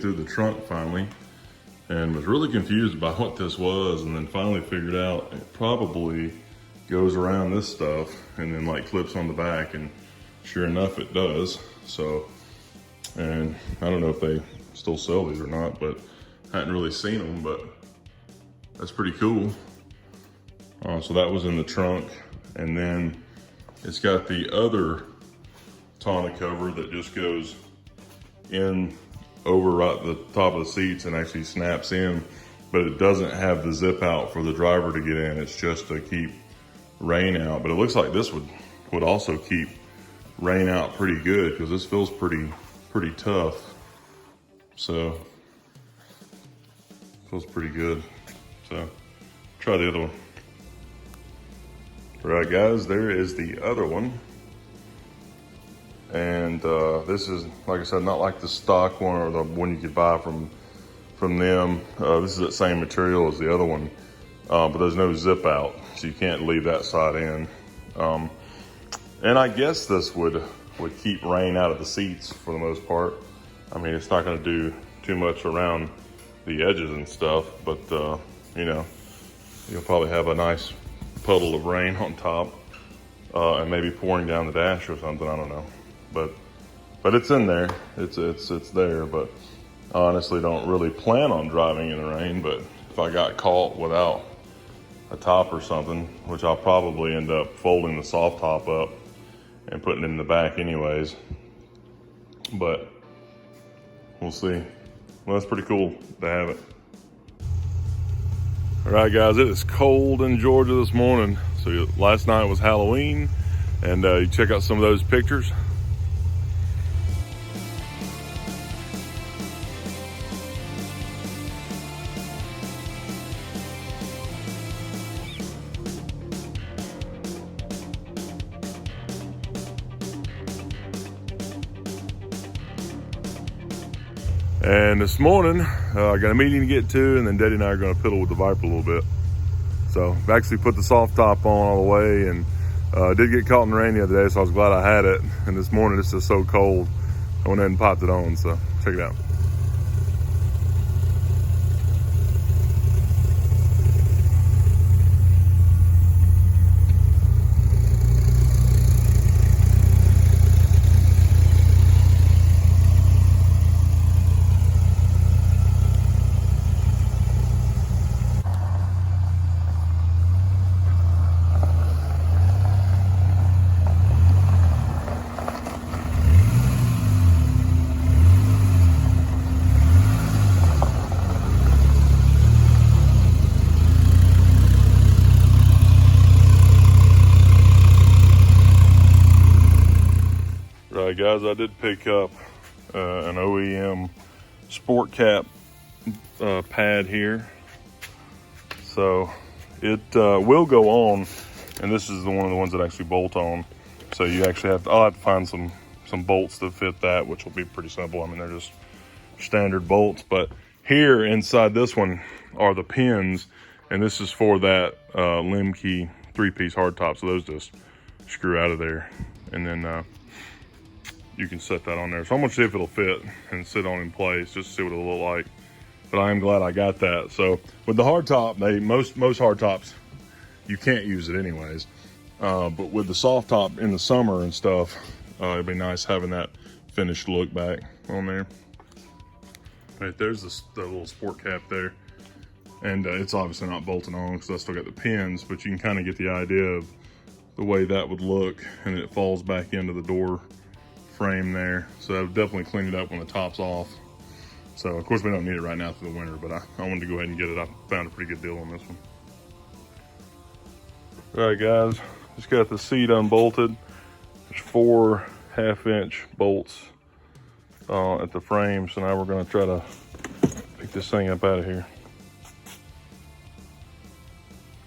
dig through the trunk finally and was really confused about what this was, and then finally figured out it probably goes around this stuff and then like clips on the back, and sure enough it does. So, and I don't know if they still sell these or not, but I hadn't really seen them, but that's pretty cool. So that was in the trunk, and then it's got the other tonneau cover that just goes in over right at the top of the seats and actually snaps in, but it doesn't have the zip out for the driver to get in. It's just to keep rain out, but it looks like this would also keep rain out pretty good, because this feels pretty tough. So feels pretty good. So try the other one. All right, guys, there is the other one. And this is, like I said, not like the stock one or the one you could buy from them. This is the same material as the other one, but there's no zip out, so you can't leave that side in. And I guess this would keep rain out of the seats for the most part. I mean, it's not gonna do too much around the edges and stuff, but you know, you'll probably have a nice puddle of rain on top, and maybe pouring down the dash or something, I don't know. But it's in there, it's there, but I honestly don't really plan on driving in the rain. But if I got caught without a top or something, which I'll probably end up folding the soft top up and putting it in the back anyways, but we'll see. Well, that's pretty cool to have it. All right, guys, it is cold in Georgia this morning. So last night was Halloween, and you check out some of those pictures. And this morning, I got a meeting to get to, and then Daddy and I are gonna piddle with the Viper a little bit. So I've actually put the soft top on all the way, and did get caught in the rain the other day, so I was glad I had it. And this morning it's just so cold, I went ahead and popped it on, so check it out. Right, guys, I did pick up an OEM sport cap pad here, so it will go on, and this is one of the ones that actually bolt on. So you actually I'll have to find some bolts that fit that, which will be pretty simple. I mean, they're just standard bolts, but here inside this one are the pins, and this is for that limb key 3-piece hardtop. So those just screw out of there, and then you can set that on there. So I'm gonna see if it'll fit and sit on in place, just to see what it'll look like. But I am glad I got that. So with the hardtop, most hardtops, you can't use it anyways. But with the soft top in the summer and stuff, it'd be nice having that finished look back on there. Right, there's the little sport cap there. And it's obviously not bolted on because I still got the pins, but you can kind of get the idea of the way that would look, and it falls back into the door frame there. So I would definitely clean it up when the top's off. So of course we don't need it right now through the winter, but I wanted to go ahead and get it. I found a pretty good deal on this one. All right, guys, just got the seat unbolted. There's 4 half-inch bolts at the frame. So now we're gonna try to pick this thing up out of here.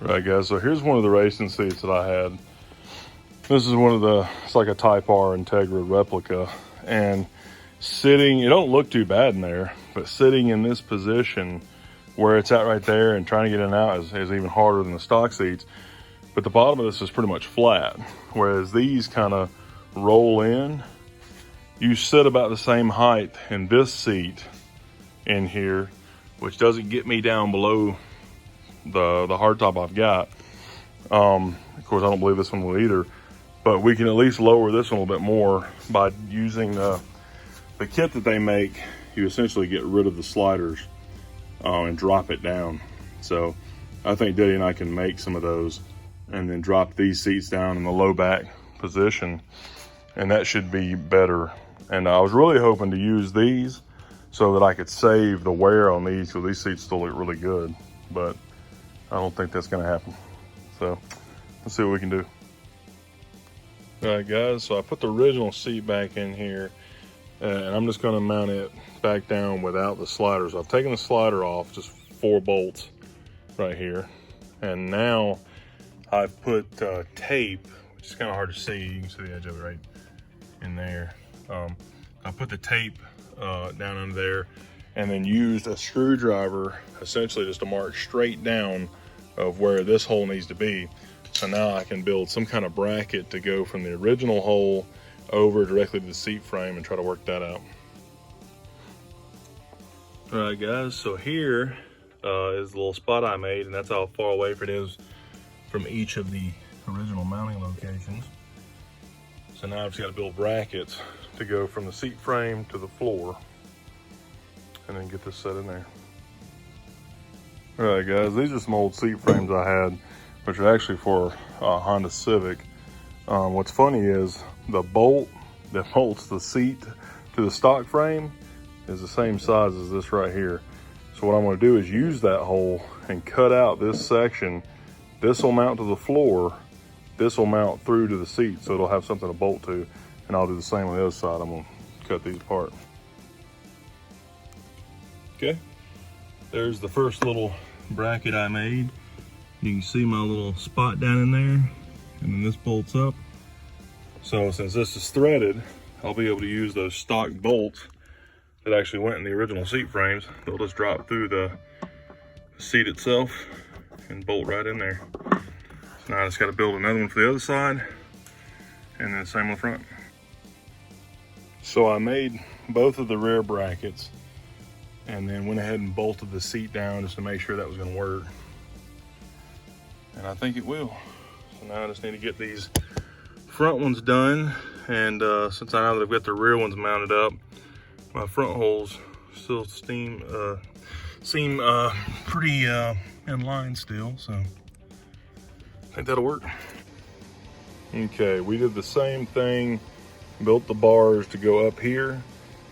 All right, guys, so here's one of the racing seats that I had. This is one of the, it's like a Type R Integra replica, and sitting, it don't look too bad in there, but sitting in this position where it's at right there and trying to get in and out is even harder than the stock seats. But the bottom of this is pretty much flat, whereas these kind of roll in. You sit about the same height in this seat in here, which doesn't get me down below the hardtop I've got. Of course, I don't believe this one will either, but we can at least lower this one a little bit more by using the kit that they make. You essentially get rid of the sliders and drop it down. So I think Diddy and I can make some of those and then drop these seats down in the low back position, and that should be better. And I was really hoping to use these so that I could save the wear on these, because these seats still look really good, but I don't think that's gonna happen. So let's see what we can do. All right, guys, so I put the original seat back in here, and I'm just gonna mount it back down without the sliders. I've taken the slider off, just 4 bolts right here. And now I've put tape, which is kind of hard to see. You can see the edge of it right in there. I put the tape down under there, and then used a screwdriver essentially just to mark straight down of where this hole needs to be. So now I can build some kind of bracket to go from the original hole over directly to the seat frame and try to work that out. All right, guys, so here is the little spot I made, and that's how far away it is from each of the original mounting locations. So now I've just got to build brackets to go from the seat frame to the floor, and then get this set in there. All right, guys, these are some old seat frames I had, which are actually for Honda Civic. What's funny is the bolt that bolts the seat to the stock frame is the same size as this right here. So what I'm gonna do is use that hole and cut out this section. This will mount to the floor. This will mount through to the seat, so it'll have something to bolt to. And I'll do the same on the other side. I'm gonna cut these apart. Okay, there's the first little bracket I made. You can see my little spot down in there, and then this bolts up. So since this is threaded, I'll be able to use those stock bolts that actually went in the original seat frames. They'll just drop through the seat itself and bolt right in there. So now I just got to build another one for the other side, and then same on the front. So I made both of the rear brackets and then went ahead and bolted the seat down just to make sure that was going to work. And I think it will. So now I just need to get these front ones done. And since I know that I've got the rear ones mounted up, my front holes still seem pretty in line still, so I think that'll work. Okay, we did the same thing, built the bars to go up here,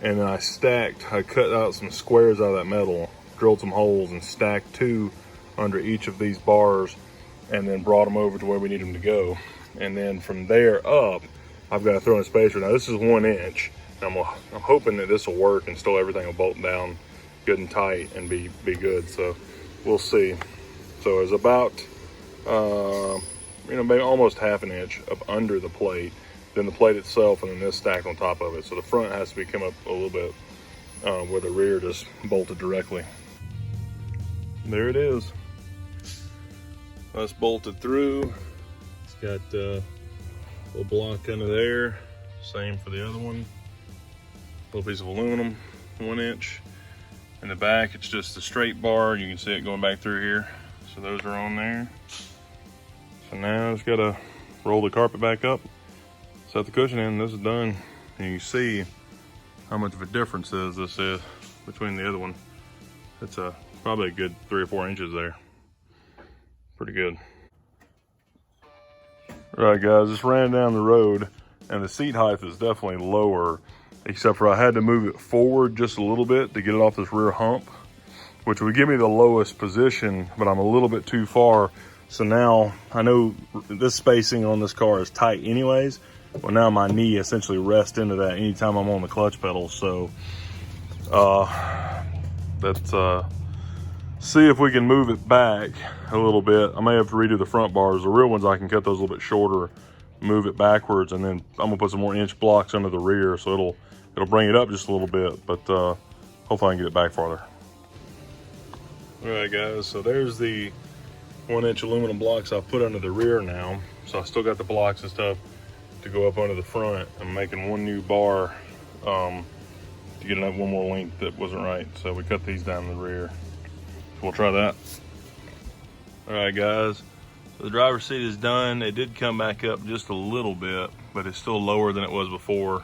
and then I cut out some squares out of that metal, drilled some holes, and stacked 2 under each of these bars, and then brought them over to where we need them to go. And then from there up, I've got to throw in a spacer. Now this is 1 inch. I'm hoping that this will work and still everything will bolt down good and tight and be good. So we'll see. So it's about, maybe almost 1/2 inch up under the plate, then the plate itself, and then this stack on top of it. So the front has to come up a little bit where the rear just bolted directly. There it is. That's bolted through. It's got a little block under there. Same for the other one. Little piece of aluminum, 1 inch. In the back, it's just a straight bar. You can see it going back through here. So those are on there. So now I just gotta roll the carpet back up, set the cushion in, this is done. And you can see how much of a difference this is between the other one. It's probably a good 3 or 4 inches there. Pretty good. All right, guys, just ran down the road, and the seat height is definitely lower, except for I had to move it forward just a little bit to get it off this rear hump, which would give me the lowest position, but I'm a little bit too far. So now I know this spacing on this car is tight anyways. Well, now my knee essentially rests into that anytime I'm on the clutch pedal. So let's see if we can move it back a little bit. I may have to redo the front bars. The rear ones, I can cut those a little bit shorter, move it backwards, and then I'm gonna put some more inch blocks under the rear, so it'll bring it up just a little bit, but hopefully I can get it back farther. All right, guys, so there's the 1 inch aluminum blocks I've put under the rear now. So I still got the blocks and stuff to go up under the front. I'm making 1 new bar to get up one more length that wasn't right. So we cut these down the rear. So we'll try that. All right, guys. So the driver's seat is done. It did come back up just a little bit, but it's still lower than it was before.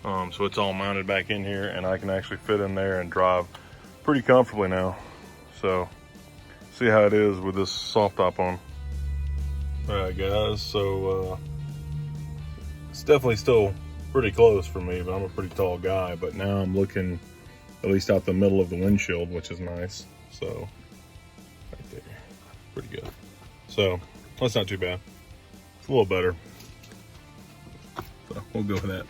So it's all mounted back in here, and I can actually fit in there and drive pretty comfortably now. So see how it is with this soft top on. All right, guys. So it's definitely still pretty close for me, but I'm a pretty tall guy. But now I'm looking at least out the middle of the windshield, which is nice. So right there, pretty good. So that's not too bad. It's a little better. So we'll go with that.